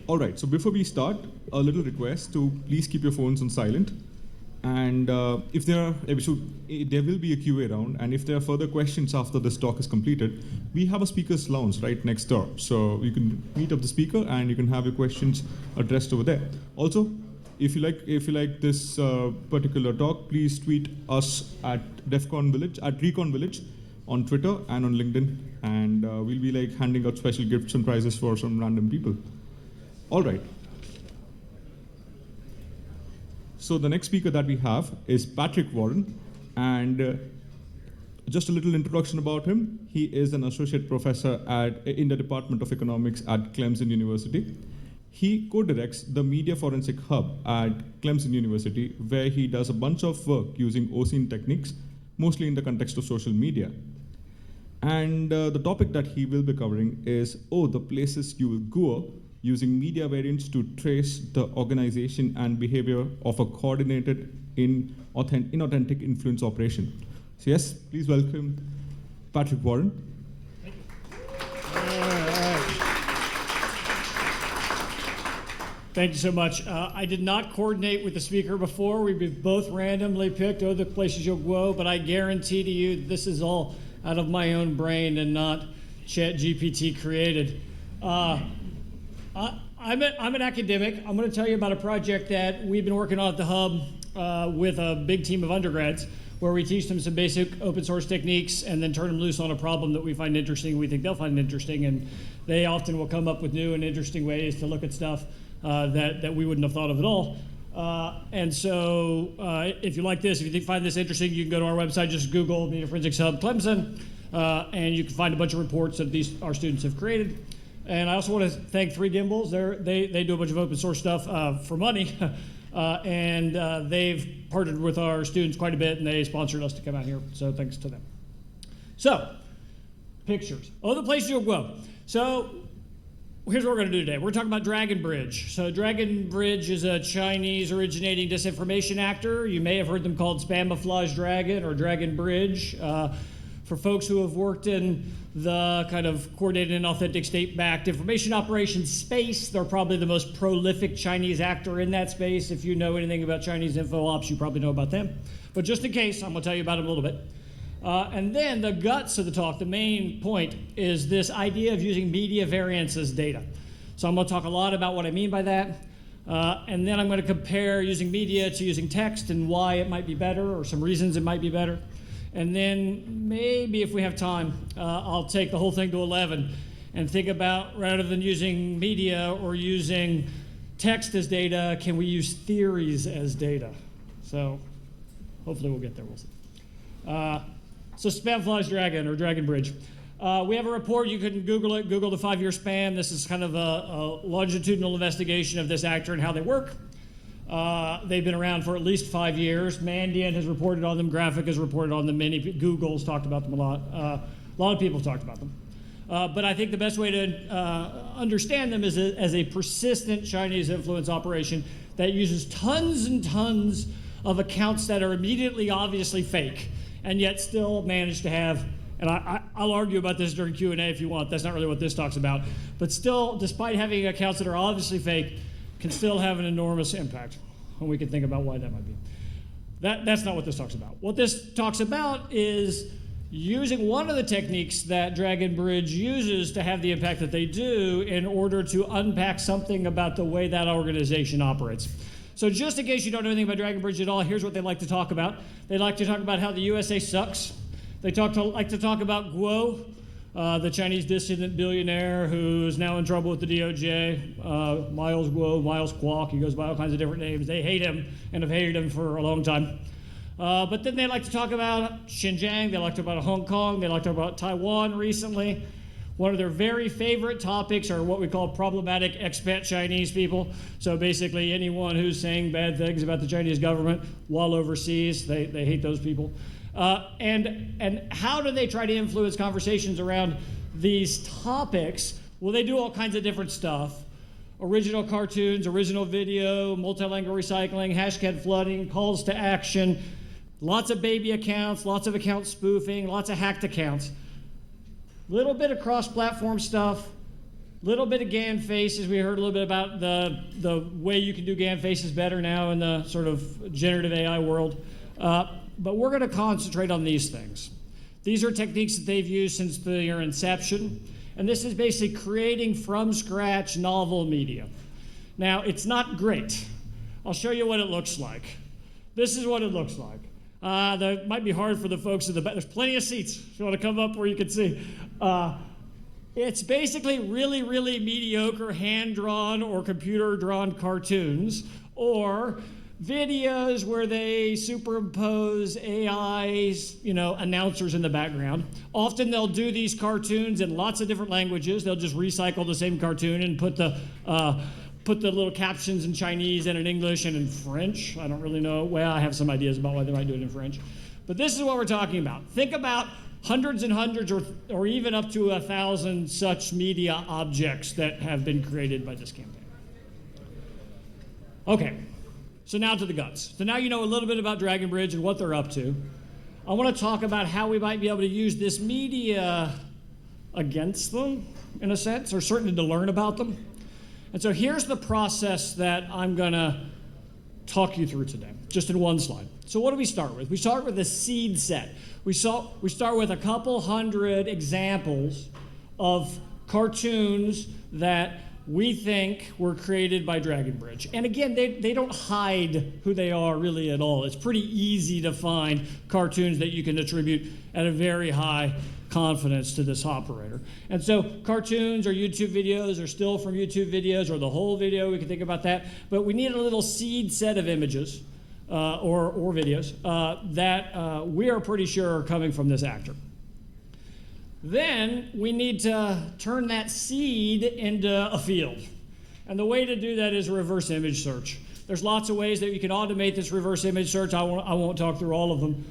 All right, so before we start, a little request to please keep your phones on silent. And if there will be a QA round, and if there are further questions after this talk is completed, we have a speaker's lounge right next door. So you can meet up the speaker and you can have your questions addressed over there. Also, if you like this particular talk, please tweet us at Recon Village on Twitter and on LinkedIn, and we'll be handing out special gifts and prizes for some random people. All right. So the next speaker that we have is Patrick Warren, and just a little introduction about him. He is an associate professor in the Department of Economics at Clemson University. He co-directs the Media Forensic Hub at Clemson University, where he does a bunch of work using OSINT techniques, mostly in the context of social media. And the topic that he will be covering is, the places you will go, using media variants to trace the organization and behavior of a coordinated inauthentic influence operation. So yes, please welcome Patrick Warren. Thank you. All right. Thank you so much. I did not coordinate with the speaker before. We've both randomly picked the places you'll go, but I guarantee to you this is all out of my own brain and not ChatGPT created. I'm an academic. I'm going to tell you about a project that we've been working on at the Hub with a big team of undergrads, where we teach them some basic open source techniques and then turn them loose on a problem that we find interesting, we think they'll find interesting, and they often will come up with new and interesting ways to look at stuff that we wouldn't have thought of at all. And so if you like this, if you find this interesting, you can go to our website, just Google Media Forensics Hub Clemson, and you can find a bunch of reports that our students have created. And I also want to thank Three Gimbals. They do a bunch of open source stuff for money, and they've partnered with our students quite a bit, and they sponsored us to come out here, so thanks to them. So, pictures. The places you'll go. So, here's what we're going to do today. We're talking about Dragonbridge. So, Dragonbridge is a Chinese-originating disinformation actor. You may have heard them called Spamouflage Dragon or Dragonbridge. For folks who have worked in the kind of coordinated and authentic state-backed information operations space, they're probably the most prolific Chinese actor in that space. If you know anything about Chinese info ops, you probably know about them. But just in case, I'm going to tell you about them a little bit. And then the guts of the talk, the main point, is this idea of using media variants as data. So I'm going to talk a lot about what I mean by that. And then I'm going to compare using media to using text and why it might be better, or some reasons it might be better. And then maybe if we have time, I'll take the whole thing to 11 and think about, rather than using media or using text as data, can we use theories as data? So hopefully we'll get there, we'll see. So Spamouflage Dragon or Dragonbridge. We have a report, you can Google it, Google the 5-year span. This is kind of a longitudinal investigation of this actor and how they work. They've been around for at least 5 years. Mandiant has reported on them. Graphic has reported on them. Google's talked about them a lot. A lot of people have talked about them. But I think the best way to understand them is as a persistent Chinese influence operation that uses tons and tons of accounts that are immediately obviously fake, and yet still manage to have, and I'll argue about this during Q&A if you want. That's not really what this talk's about. But still, despite having accounts that are obviously fake, can still have an enormous impact, and we can think about why that might be. That's not what this talks about. What this talks about is using one of the techniques that Dragonbridge uses to have the impact that they do in order to unpack something about the way that organization operates. So just in case you don't know anything about Dragonbridge at all, here's what they like to talk about. They like to talk about how the USA sucks. They like to talk about Guo, the Chinese dissident billionaire who is now in trouble with the DOJ, Miles Guo, Miles Kwok, he goes by all kinds of different names. They hate him and have hated him for a long time. But then they like to talk about Xinjiang, they like to talk about Hong Kong, they like to talk about Taiwan recently. One of their very favorite topics are what we call problematic expat Chinese people. So basically anyone who's saying bad things about the Chinese government while overseas, they hate those people. And how do they try to influence conversations around these topics? Well, they do all kinds of different stuff. Original cartoons, original video, multilingual recycling, hashtag flooding, calls to action, lots of baby accounts, lots of account spoofing, lots of hacked accounts. Little bit of cross-platform stuff, Little bit of GAN faces. We heard a little bit about the way you can do GAN faces better now in the sort of generative AI world. But we're going to concentrate on these things. These are techniques that they've used since their inception. And this is basically creating from scratch novel media. Now, it's not great. I'll show you what it looks like. This is what it looks like. That might be hard for the folks in the back. There's plenty of seats if you want to come up where you can see. It's basically really, really mediocre hand-drawn or computer-drawn cartoons, or videos where they superimpose AI's, announcers in the background. Often they'll do these cartoons in lots of different languages. They'll just recycle the same cartoon and put the little captions in Chinese and in English and in French. I don't really know. Well, I have some ideas about why they might do it in French. But this is what we're talking about. Think about hundreds and hundreds or even up to 1,000 such media objects that have been created by this campaign. Okay, so now to the guts. So now you know a little bit about Dragonbridge and what they're up to. I want to talk about how we might be able to use this media against them, in a sense, or certainly to learn about them. And so here's the process that I'm going to talk you through today, just in one slide. So what do we start with? We start with a seed set. We start with a couple hundred examples of cartoons that we think were created by Dragonbridge. And again, they don't hide who they are really at all. It's pretty easy to find cartoons that you can attribute at a very high confidence to this operator. And so cartoons or YouTube videos are still from YouTube videos, or the whole video, we can think about that. But we need a little seed set of images or videos that we are pretty sure are coming from this actor. Then we need to turn that seed into a field. And the way to do that is reverse image search. There's lots of ways that you can automate this reverse image search. I won't talk through all of them.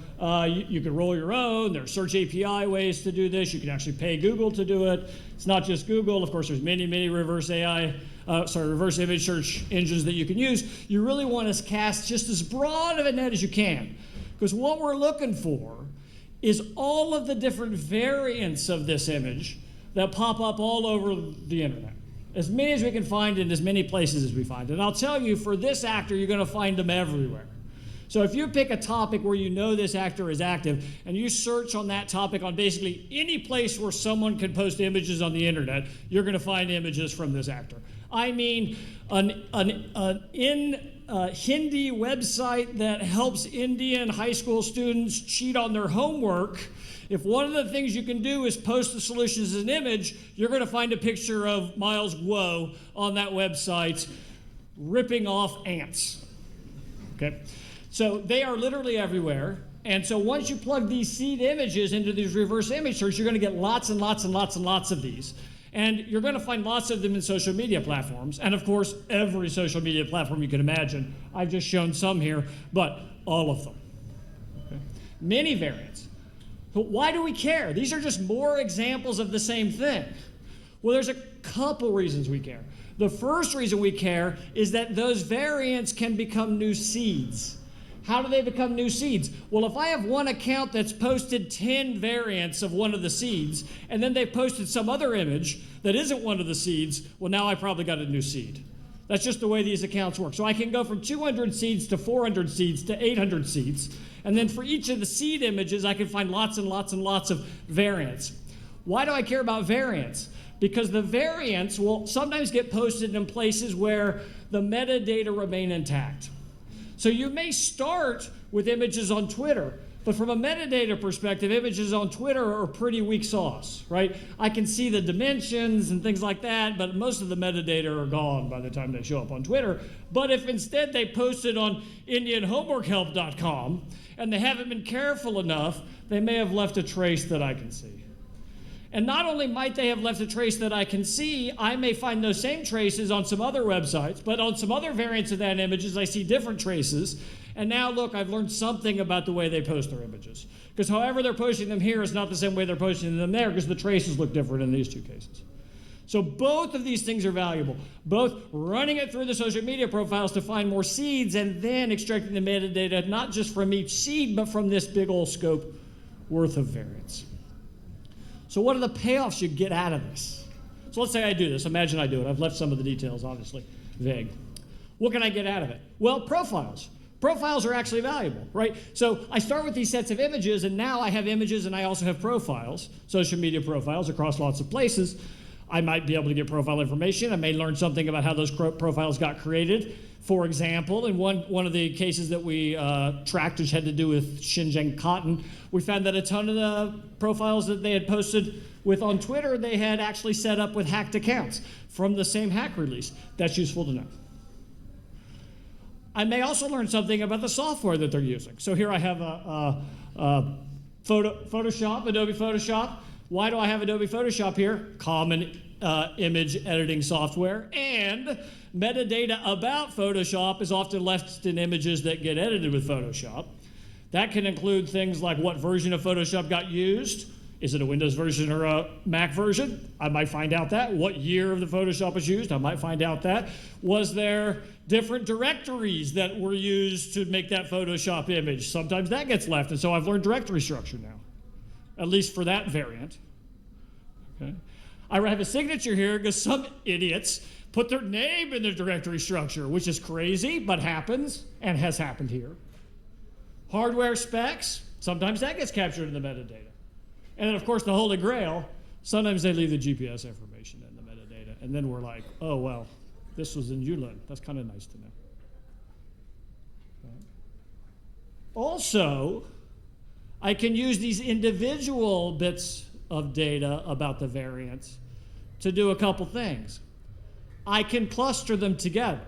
You can roll your own. There's search API ways to do this. You can actually pay Google to do it. It's not just Google. Of course, there's many, many reverse image search engines that you can use. You really want to cast just as broad of a net as you can, because what we're looking for is all of the different variants of this image that pop up all over the internet. As many as we can find in as many places as we find. And I'll tell you, for this actor, you're going to find them everywhere. So if you pick a topic where you know this actor is active, and you search on that topic on basically any place where someone can post images on the internet, you're going to find images from this actor. I mean, an Hindi website that helps Indian high school students cheat on their homework. If one of the things you can do is post the solution as an image, you're going to find a picture of Miles Guo on that website ripping off ants. Okay? So they are literally everywhere. And so once you plug these seed images into these reverse image search, you're going to get lots and lots and lots and lots of these. And you're going to find lots of them in social media platforms. And of course, every social media platform you can imagine. I've just shown some here, but all of them. Okay? Many variants. But why do we care? These are just more examples of the same thing. Well, there's a couple reasons we care. The first reason we care is that those variants can become new seeds. How do they become new seeds? Well, if I have one account that's posted 10 variants of one of the seeds, and then they posted some other image that isn't one of the seeds, well, now I probably got a new seed. That's just the way these accounts work. So I can go from 200 seeds to 400 seeds to 800 seeds. And then for each of the seed images, I can find lots and lots and lots of variants. Why do I care about variants? Because the variants will sometimes get posted in places where the metadata remain intact. So you may start with images on Twitter, but from a metadata perspective, images on Twitter are pretty weak sauce, right? I can see the dimensions and things like that, but most of the metadata are gone by the time they show up on Twitter. But if instead they posted on IndianHomeworkHelp.com and they haven't been careful enough, they may have left a trace that I can see. And not only might they have left a trace that I can see, I may find those same traces on some other websites, but on some other variants of that images, I see different traces. And now, look, I've learned something about the way they post their images. Because however they're posting them here is not the same way they're posting them there, because the traces look different in these two cases. So both of these things are valuable. Both running it through the social media profiles to find more seeds, and then extracting the metadata, not just from each seed, but from this big old scope worth of variants. So what are the payoffs you get out of this? So let's say I do this. Imagine I do it. I've left some of the details, obviously, vague. What can I get out of it? Well, profiles. Profiles are actually valuable, right? So I start with these sets of images, and now I have images and I also have profiles, social media profiles across lots of places. I might be able to get profile information. I may learn something about how those profiles got created. For example, in one of the cases that we tracked, which had to do with Xinjiang cotton, we found that a ton of the profiles that they had posted with on Twitter, they had actually set up with hacked accounts from the same hack release. That's useful to know. I may also learn something about the software that they're using. So here I have Photoshop, Adobe Photoshop. Why do I have Adobe Photoshop here? Common image editing software. And metadata about Photoshop is often left in images that get edited with Photoshop. That can include things like what version of Photoshop got used. Is it a Windows version or a Mac version? I might find out that. What year of the Photoshop was used? I might find out that. Was there different directories that were used to make that Photoshop image? Sometimes that gets left, and so I've learned directory structure now, at least for that variant. Okay. I have a signature here because some idiots put their name in the directory structure, which is crazy, but happens and has happened here. Hardware specs, sometimes that gets captured in the metadata. And then, of course, the Holy Grail, sometimes they leave the GPS information in the metadata. And then we're like, oh, well, this was in Yulin. That's kind of nice to know. Okay. Also, I can use these individual bits of data about the variants to do a couple things. I can cluster them together.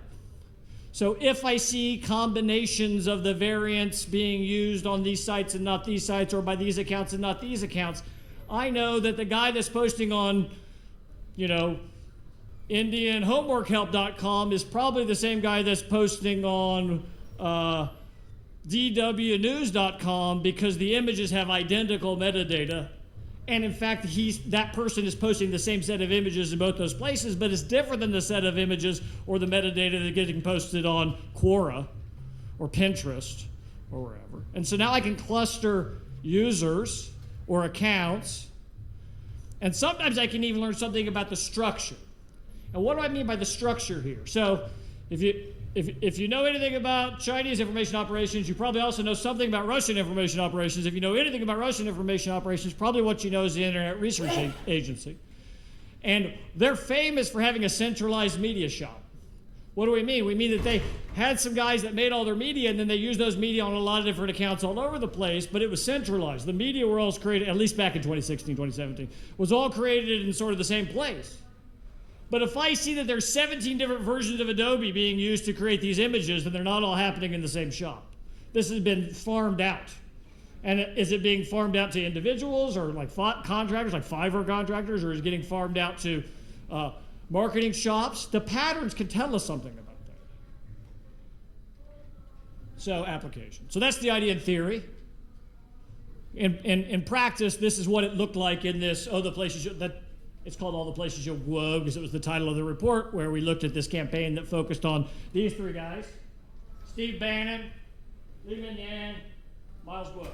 So if I see combinations of the variants being used on these sites and not these sites, or by these accounts and not these accounts, I know that the guy that's posting on, IndianHomeworkHelp.com is probably the same guy that's posting on DWNews.com, because the images have identical metadata. And in fact, that person is posting the same set of images in both those places, but it's different than the set of images or the metadata that are getting posted on Quora or Pinterest or wherever. And so now I can cluster users or accounts, and sometimes I can even learn something about the structure. And what do I mean by the structure here? So if you know anything about Chinese information operations, you probably also know something about Russian information operations. If you know anything about Russian information operations, probably what you know is the Internet Research Agency. And they're famous for having a centralized media shop. What do we mean? We mean that they had some guys that made all their media, and then they used those media on a lot of different accounts all over the place, but it was centralized. The media were all created, at least back in 2016, 2017, was all created in sort of the same place. But if I see that there's 17 different versions of Adobe being used to create these images, then they're not all happening in the same shop. This has been farmed out. And is it being farmed out to individuals or like contractors, like Fiverr contractors, or is it getting farmed out to marketing shops? The patterns can tell us something about that. So application. So that's the idea in theory. In practice, this is what it looked like in this, the places that it's called All the Places You'll Go, because it was the title of the report, where we looked at this campaign that focused on these three guys: Steve Bannon, Li Minyan, Miles Guo.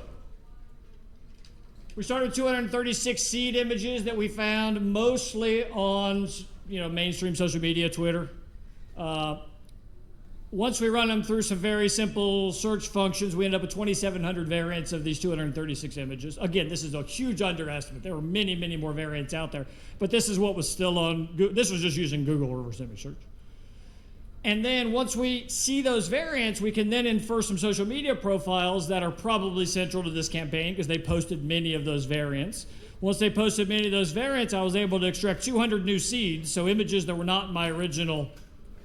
We started with 236 seed images that we found mostly on mainstream social media, Twitter. Once we run them through some very simple search functions, we end up with 2,700 variants of these 236 images. Again, this is a huge underestimate. There were many, many more variants out there, but this is what was still on Google. This was just using Google reverse image search. And then once we see those variants, we can then infer some social media profiles that are probably central to this campaign, because they posted many of those variants. Once they posted many of those variants, I was able to extract 200 new seeds, so images that were not in my original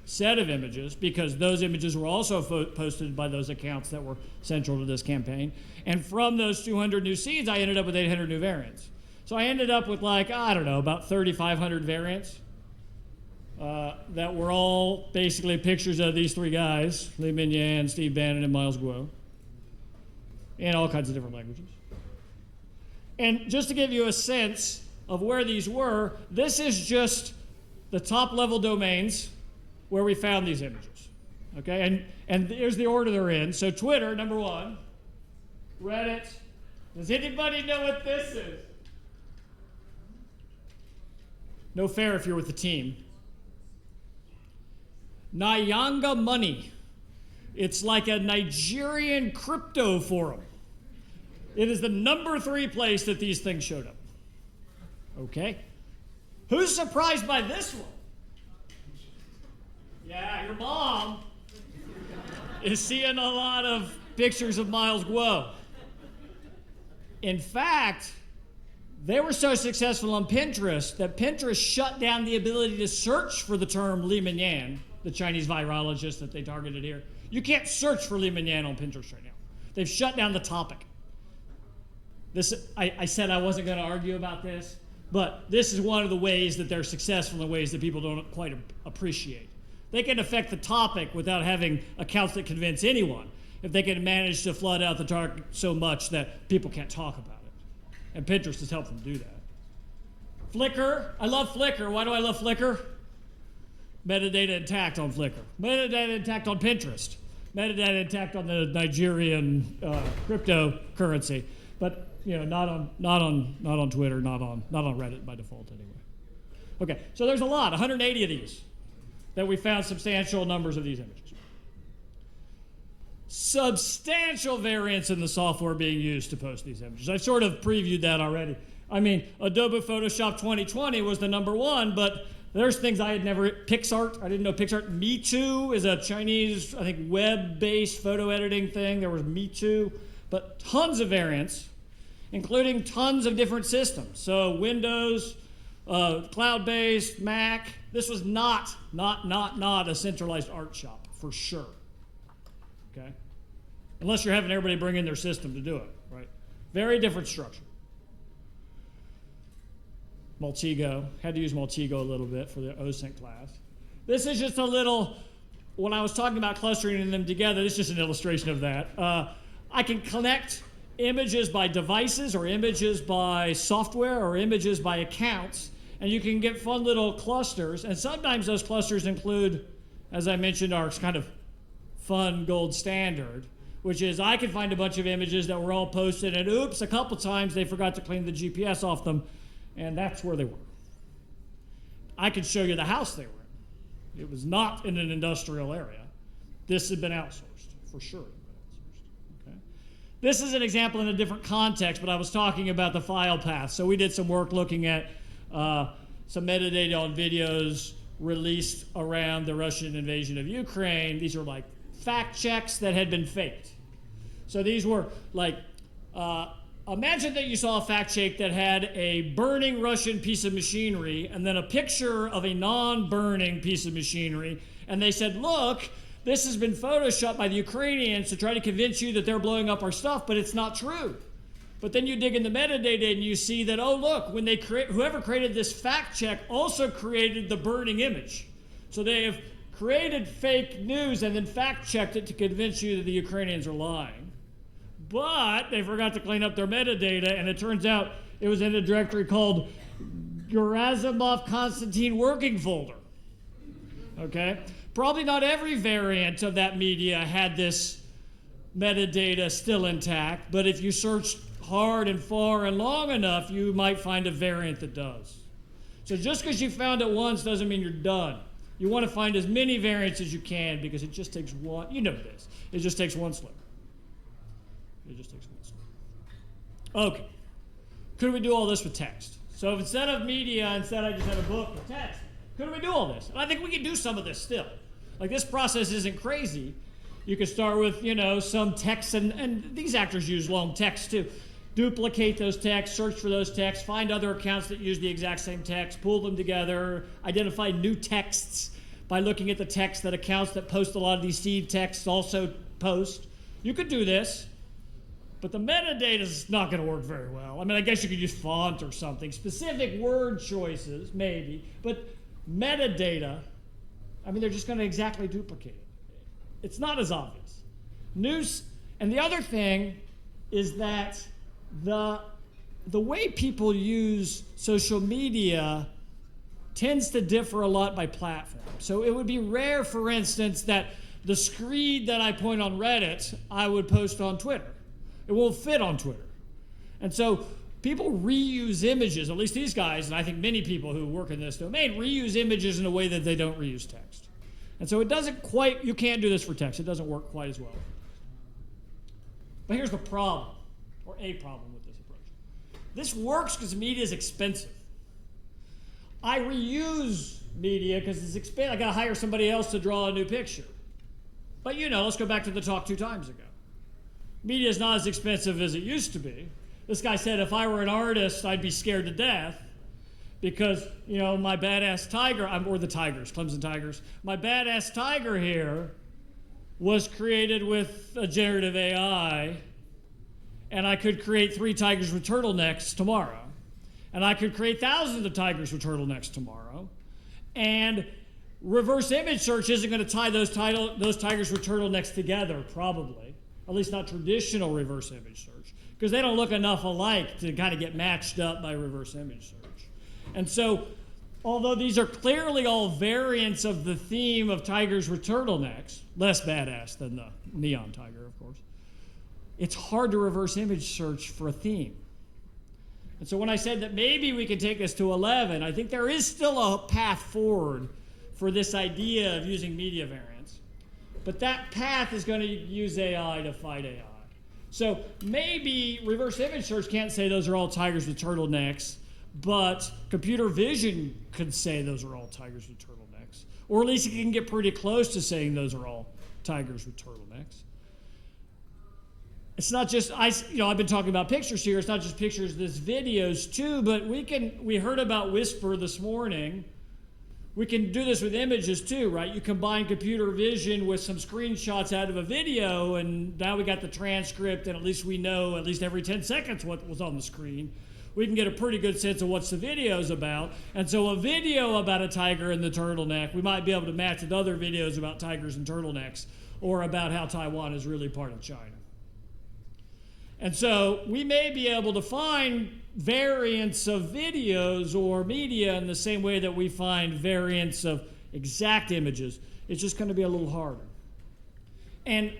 set of images, because those images were also posted by those accounts that were central to this campaign. And from those 200 new seeds, I ended up with 800 new variants. So I ended up with about 3,500 variants that were all basically pictures of these three guys: Li Minyan, Steve Bannon, and Miles Guo, in all kinds of different languages. And just to give you a sense of where these were, this is just the top level domains where we found these images, okay? And here's the order they're in. So Twitter, number 1. Reddit. Does anybody know what this is? No fair if you're with the team. Nyanga Money. It's like a Nigerian crypto forum. It is the number 3 place that these things showed up. Okay. Who's surprised by this one? Yeah, your mom is seeing a lot of pictures of Miles Guo. In fact, they were so successful on Pinterest that Pinterest shut down the ability to search for the term Li Minyan, the Chinese virologist that they targeted here. You can't search for Li Minyan on Pinterest right now. They've shut down the topic. I said I wasn't going to argue about this, but this is one of the ways that they're successful in ways that people don't quite appreciate. They can affect the topic without having accounts that convince anyone if they can manage to flood out the target so much that people can't talk about it. And Pinterest has helped them do that. Flickr, I love Flickr. Why do I love Flickr? Metadata intact on Flickr. Metadata intact on Pinterest. Metadata intact on the Nigerian cryptocurrency. But not on Twitter, not on Reddit by default anyway. Okay, so there's a lot, 180 of these that we found substantial numbers of these images. Substantial variance in the software being used to post these images. I sort of previewed that already. I mean, Adobe Photoshop 2020 was the number 1, but there's things I had never, PixArt, I didn't know PixArt. MeToo is a Chinese, I think, web-based photo editing thing. There was MeToo, but tons of variance, including tons of different systems. So Windows, cloud-based, Mac. This was not a centralized art shop, for sure, okay? Unless you're having everybody bring in their system to do it, right? Very different structure. Multigo, had to use Multigo a little bit for the OSync class. This is just a little, when I was talking about clustering them together, this is just an illustration of that. I can connect images by devices or images by software or images by accounts, and you can get fun little clusters, and sometimes those clusters include, as I mentioned, our kind of fun gold standard, which is I can find a bunch of images that were all posted, and oops, a couple times they forgot to clean the GPS off them, and that's where they were. I could show you the house they were in. It was not in an industrial area. This had been outsourced, for sure. Okay. This is an example in a different context, but I was talking about the file path. So we did some work looking at some metadata on videos released around the Russian invasion of Ukraine. These are like fact checks that had been faked. So these were like, imagine that you saw a fact check that had a burning Russian piece of machinery and then a picture of a non-burning piece of machinery, and they said, look, this has been photoshopped by the Ukrainians to try to convince you that they're blowing up our stuff, but it's not true. But then you dig in the metadata and you see that, oh look, when they whoever created this fact check also created the burning image. So they have created fake news and then fact checked it to convince you that the Ukrainians are lying. But they forgot to clean up their metadata, and it turns out it was in a directory called Gerasimov Constantine Working Folder. Okay? Probably not every variant of that media had this metadata still intact, but if you searched hard and far and long enough, you might find a variant that does. So just because you found it once doesn't mean you're done. You want to find as many variants as you can because it just takes one, you know this, it just takes one slip. It just takes one slip. Okay. Could we do all this with text? So instead of media, instead I just had a book with text, could we do all this? And I think we can do some of this still. Like this process isn't crazy. You could start with, some text, and these actors use long text too. Duplicate those texts, search for those texts, find other accounts that use the exact same text, pull them together, identify new texts by looking at the text that accounts that post a lot of these seed texts also post. You could do this, but the metadata is not going to work very well. I mean, I guess you could use font or something, specific word choices, maybe, but metadata, I mean, they're just going to exactly duplicate it. It's not as obvious. News, and the other thing is that the way people use social media tends to differ a lot by platform. So it would be rare, for instance, that the screed that I point on Reddit, I would post on Twitter. It won't fit on Twitter. And so people reuse images, at least these guys, and I think many people who work in this domain, reuse images in a way that they don't reuse text. And so it doesn't quite, you can't do this for text. It doesn't work quite as well. But here's the problem, or a problem with this approach. This works because media is expensive. I reuse media because it's expensive. I got to hire somebody else to draw a new picture. But let's go back to the talk 2 times ago. Media is not as expensive as it used to be. This guy said if I were an artist, I'd be scared to death because, my badass tiger, or the Tigers, Clemson Tigers, my badass tiger here was created with a generative AI, and I could create 3 tigers with turtlenecks tomorrow. And I could create thousands of tigers with turtlenecks tomorrow. And reverse image search isn't going to tie those tigers with turtlenecks together, probably. At least not traditional reverse image search, because they don't look enough alike to kind of get matched up by reverse image search. And so, although these are clearly all variants of the theme of tigers with turtlenecks, less badass than the neon tiger, of course, it's hard to reverse image search for a theme. And so when I said that maybe we could take this to 11, I think there is still a path forward for this idea of using media variants. But that path is going to use AI to fight AI. So maybe reverse image search can't say those are all tigers with turtlenecks, but computer vision could say those are all tigers with turtlenecks. Or at least it can get pretty close to saying those are all tigers with turtlenecks. It's not just, I've been talking about pictures here. It's not just pictures, there's videos too, but we heard about Whisper this morning. We can do this with images too, right? You combine computer vision with some screenshots out of a video, and now we got the transcript, and at least we know at least every 10 seconds what was on the screen. We can get a pretty good sense of what the video's about. And so a video about a tiger and the turtleneck, we might be able to match with other videos about tigers and turtlenecks, or about how Taiwan is really part of China. And so we may be able to find variants of videos or media in the same way that we find variants of exact images. It's just going to be a little harder. And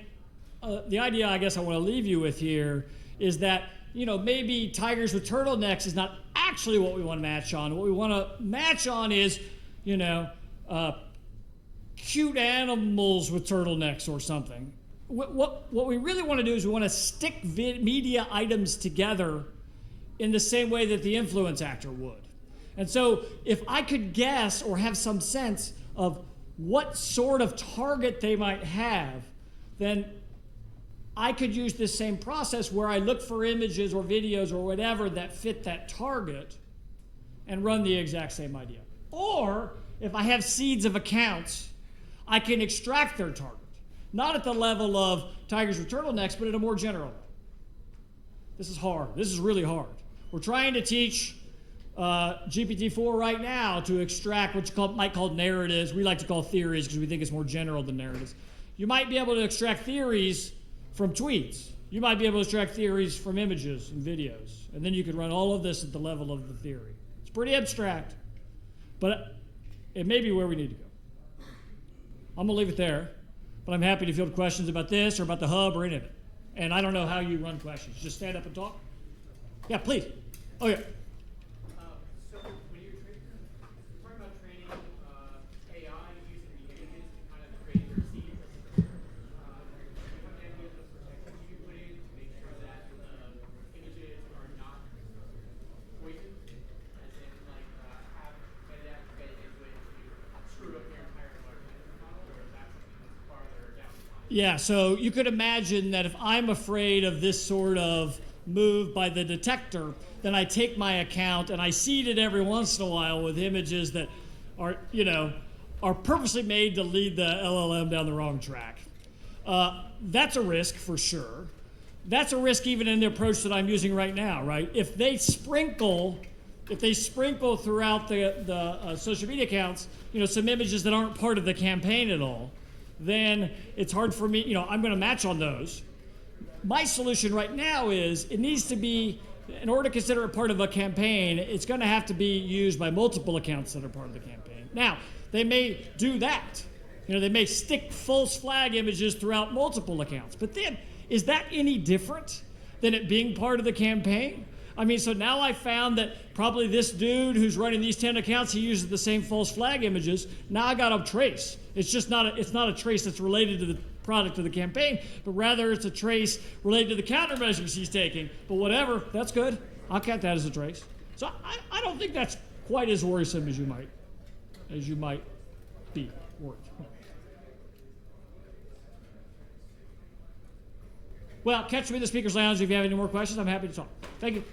the idea I guess I want to leave you with here is that, maybe tigers with turtlenecks is not actually what we want to match on. What we want to match on is, cute animals with turtlenecks or something. What we really want to do is we want to stick media items together in the same way that the influence actor would. And so if I could guess or have some sense of what sort of target they might have, then I could use this same process where I look for images or videos or whatever that fit that target and run the exact same idea. Or if I have seeds of accounts, I can extract their target. Not at the level of tigers with turtlenecks, but at a more general level. This is hard. This is really hard. We're trying to teach GPT-4 right now to extract what you might call narratives. We like to call theories because we think it's more general than narratives. You might be able to extract theories from tweets. You might be able to extract theories from images and videos. And then you could run all of this at the level of the theory. It's pretty abstract, but it may be where we need to go. I'm going to leave it there. But I'm happy to field questions about this or about the hub or any of it. And I don't know how you run questions. Just stand up and talk? Yeah, please. Oh, yeah. So when you're talking about training AI using the images to kind of create their scenes, what ideas of protections you put in to make sure that the images are not poisoned, as in have metadata embedded into it to screw up your entire large language model, or is that something that's farther down the line? Yeah, so you could imagine that if I'm afraid of this sort of move by the detector, then I take my account and I seed it every once in a while with images that are, are purposely made to lead the LLM down the wrong track. That's a risk for sure. That's a risk even in the approach that I'm using right now, right? If they sprinkle throughout the social media accounts, some images that aren't part of the campaign at all, then it's hard for me, I'm going to match on those. My solution right now is it needs to be, in order to consider it part of a campaign, it's going to have to be used by multiple accounts that are part of the campaign. Now, they may do that. They may stick false flag images throughout multiple accounts. But then, is that any different than it being part of the campaign? I mean, so now I found that probably this dude who's running these 10 accounts, he uses the same false flag images. Now I got a trace. It's just not a trace that's related to the product of the campaign, but rather it's a trace related to the countermeasures he's taking. But whatever, that's good. I'll count that as a trace. So I don't think that's quite as worrisome as you might be worried. Well, catch me in the speaker's lounge if you have any more questions. I'm happy to talk. Thank you.